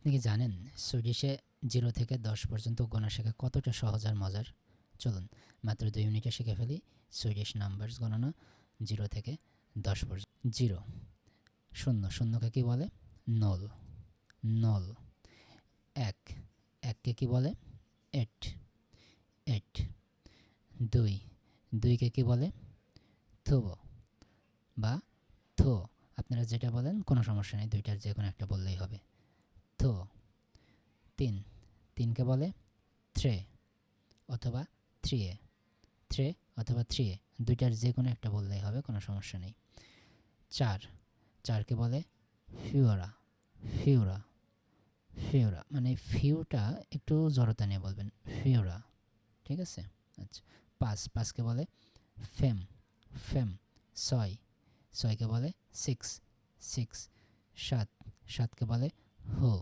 আপনি কি জানেন সুইডিশে 0 থেকে 10 পর্যন্ত গোনা শেখা কতটা সহজ আর মজার? চলুন মাত্র 2 মিনিটে শিখে ফেলি সুইডিশ নাম্বারস গণনা 0 থেকে 10 পর্যন্ত। 0 শূন্য, শূন্যকে কি বলে? নল। নল। 1 এককে কি বলে? এট। এট। 2 দুইকে কি বলে? থো বা থো। আপনারা যেটা বলেন কোনো সমস্যা নেই, দুইটার যে কোনো একটা বললেই হবে। থো। 3 তিনকে বলে? থ্রে অথবা থ্রিয়ে। থ্রে অথবা থ্রিয়ে, দুইটার যে কোনো একটা বললেই হবে, কোনো সমস্যা নেই। 4 চারকে বলে? ফিওরা। ফিওরা। ফিওরা মানে ফিউটা একটু জড়তা নিয়ে বলবেন, ফিওরা। ঠিক আছে? আচ্ছা। 5 পাঁচকে বলে? ফেম। ফেম। 6 ছয়কে বলে? সিক্স। সিক্স। 7 সাতকে বলে? হো।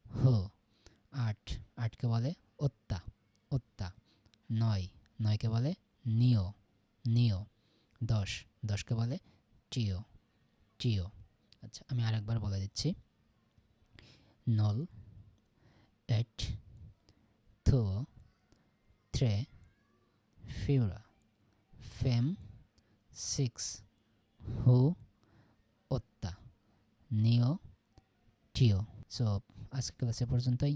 হো। 8 আটকে বলে? ওত্তা। ওত্তা। 9 নয়কে বলে? নিও। নিও। 10 দশকে বলে? টিও। টিও। আচ্ছা, আমি আরেকবার বলে দিচ্ছি। নল। এট। থো। থ্রে। ফিউরা। ফেম। সিক্স। হু। ওত্তা। নিও। টিও। সো আজকের ক্লাসে পর্যন্তই।